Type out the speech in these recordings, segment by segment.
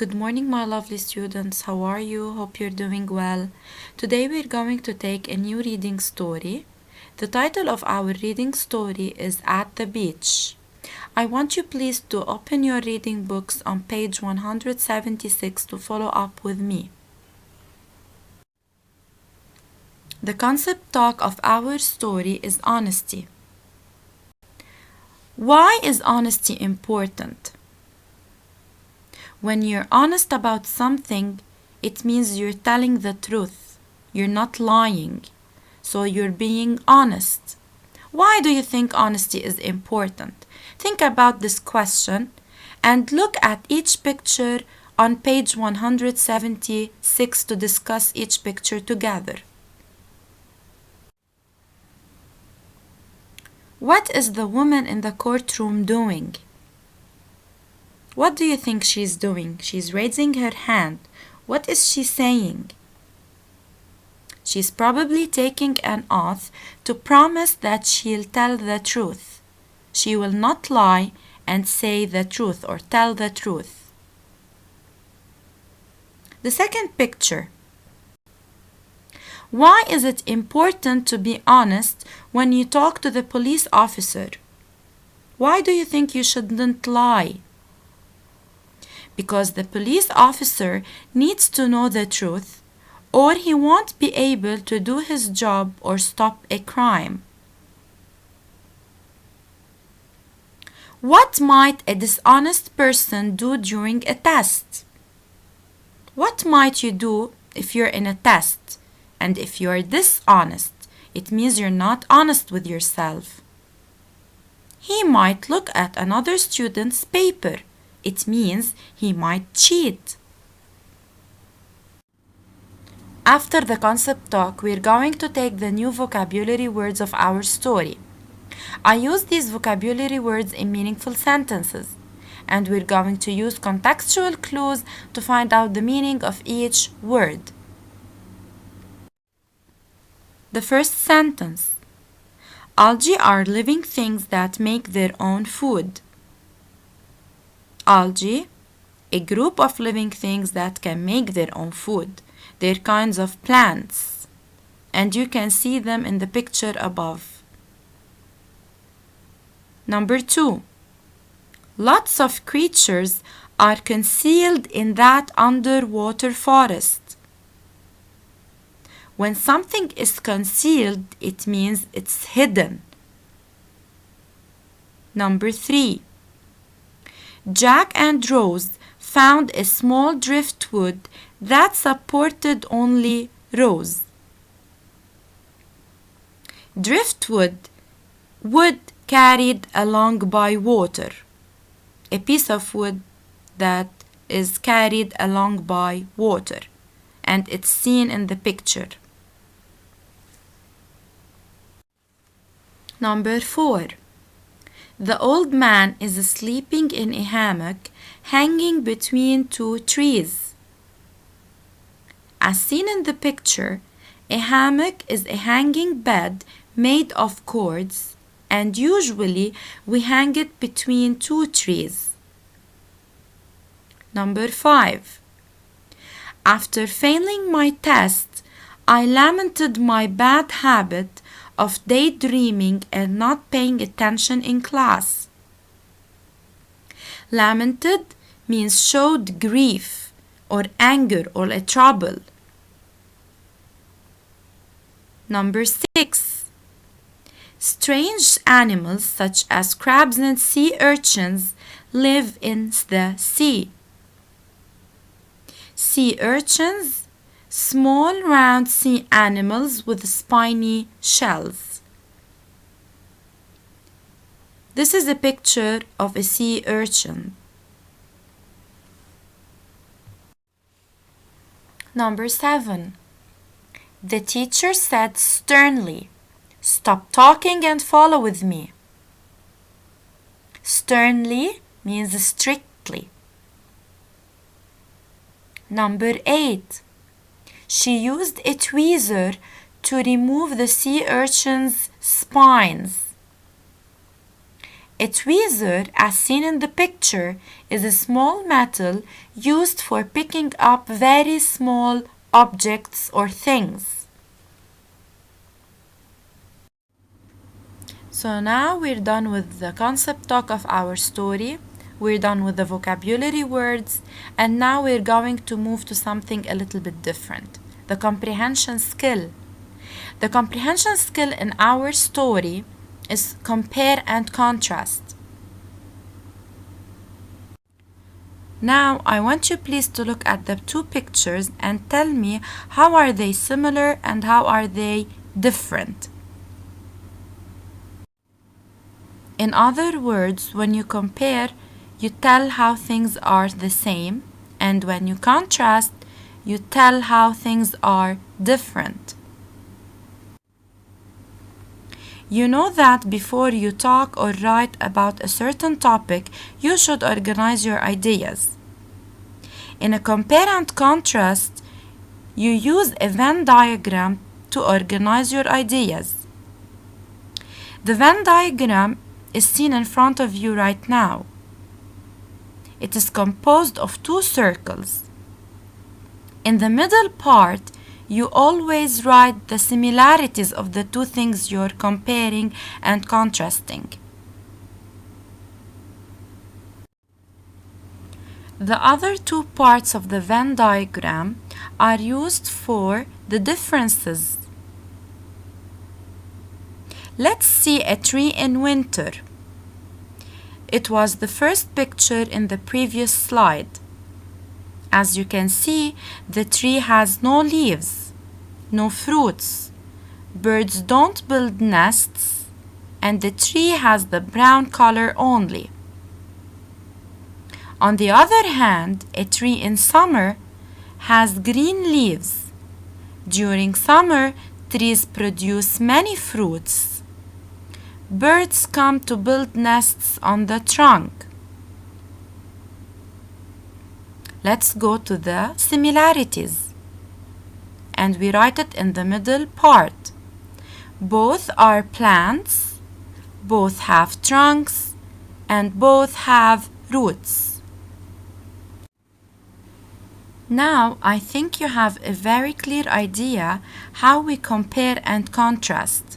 Good morning, my lovely students. How are you? Hope you're doing well. Today we're going to take a new reading story. The title of our reading story is At the Beach. I want you please to open your reading books on page 176 to follow up with me. The concept talk of our story is honesty. Why is honesty important? When you're honest about something, it means you're telling the truth. You're not lying. So you're being honest. Why do you think honesty is important? Think about this question and look at each picture on page 176 to discuss each picture together. What is the woman in the courtroom doing? What do you think she's doing? She's raising her hand. What is she saying? She's probably taking an oath to promise that she'll tell the truth. She will not lie and say the truth or tell the truth. The second picture. Why is it important to be honest when you talk to the police officer? Why do you think you shouldn't lie? Because the police officer needs to know the truth, or he won't be able to do his job or stop a crime. What might a dishonest person do during a test? What might you do if you're in a test? And if you're dishonest, it means you're not honest with yourself. He might look at another student's paper. It means he might cheat. After the concept talk, we're going to take the new vocabulary words of our story. I use these vocabulary words in meaningful sentences, and we're going to use contextual clues to find out the meaning of each word. The first sentence. Algae are living things that make their own food. Algae, a group of living things that can make their own food. They're kinds of plants, and you can see them in the picture above. Number 2. Lots of creatures are concealed in that underwater forest. When something is concealed, it means it's hidden. Number 3. Jack and Rose found a small driftwood that supported only Rose. Driftwood, wood carried along by water. A piece of wood that is carried along by water, and it's seen in the picture. Number 4. The old man is sleeping in a hammock hanging between two trees. As seen in the picture, a hammock is a hanging bed made of cords, and usually we hang it between two trees. Number 5. After failing my test, I lamented my bad habit of daydreaming and not paying attention in class. Lamented means showed grief or anger or a trouble. Number 6. Strange animals such as crabs and sea urchins live in the sea. Sea urchins, small round sea animals with spiny shells. This is a picture of a sea urchin. Number 7. The teacher said sternly, "Stop talking and follow with me." Sternly means strictly. Number 8. She used a tweezer to remove the sea urchin's spines. A tweezer, as seen in the picture, is a small metal used for picking up very small objects or things. So now we're done with the concept talk of our story. We're done with the vocabulary words, and now we're going to move to something a little bit different, the comprehension skill. The comprehension skill in our story is compare and contrast. Now I want you please to look at the two pictures and tell me how are they similar and how are they different. In other words, when you compare, you tell how things are the same, and when you contrast, you tell how things are different. You know that before you talk or write about a certain topic, you should organize your ideas. In a compare and contrast, you use a Venn diagram to organize your ideas. The Venn diagram is seen in front of you right now. It is composed of two circles. In the middle part, you always write the similarities of the two things you're comparing and contrasting. The other two parts of the Venn diagram are used for the differences. Let's see a tree in winter. It was the first picture in the previous slide. As you can see, the tree has no leaves, no fruits. Birds don't build nests, and the tree has the brown color only. On the other hand, a tree in summer has green leaves. During summer, trees produce many fruits. Birds come to build nests on the trunk. Let's go to the similarities, and we write it in the middle part. Both are plants, both have trunks, and both have roots. Now I think you have a very clear idea how we compare and contrast.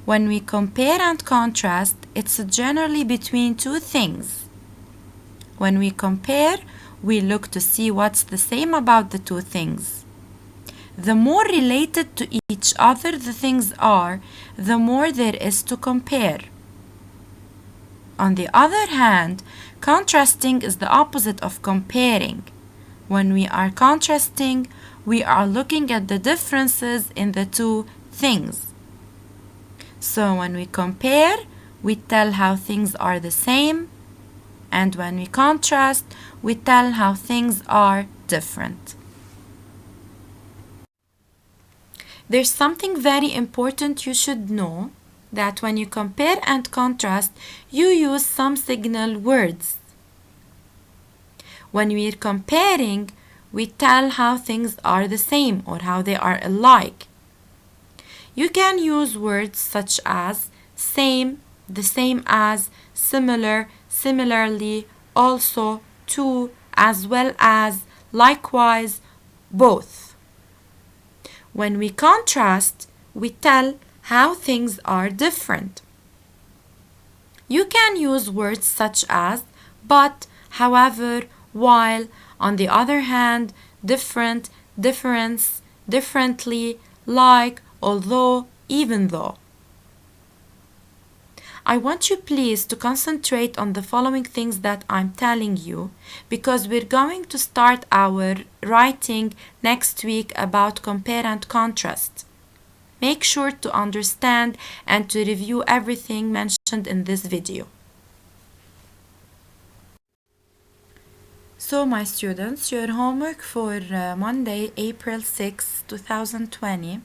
When we compare and contrast, it's generally between two things. When we compare, we look to see what's the same about the two things. The more related to each other the things are, the more there is to compare. On the other hand, contrasting is the opposite of comparing. When we are contrasting, we are looking at the differences in the two things. So when we compare, we tell how things are the same, and when we contrast, we tell how things are different. There's something very important you should know, that when you compare and contrast, you use some signal words. When we're comparing, we tell how things are the same or how they are alike. You can use words such as same, the same as, similar, similarly, also, too, as well as, likewise, both. When we contrast, we tell how things are different. You can use words such as but, however, while, on the other hand, different, difference, differently, like, although, even though. I want you please to concentrate on the following things that I'm telling you, because we're going to start our writing next week about compare and contrast. Make sure to understand and to review everything mentioned in this video. So my students, your homework for Monday, April 6, 2020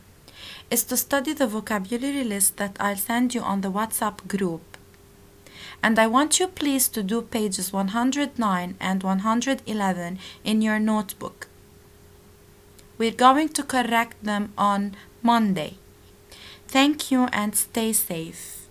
is to study the vocabulary list that I'll send you on the WhatsApp group. And I want you please to do pages 109 and 111 in your notebook. We're going to correct them on Monday. Thank you and stay safe.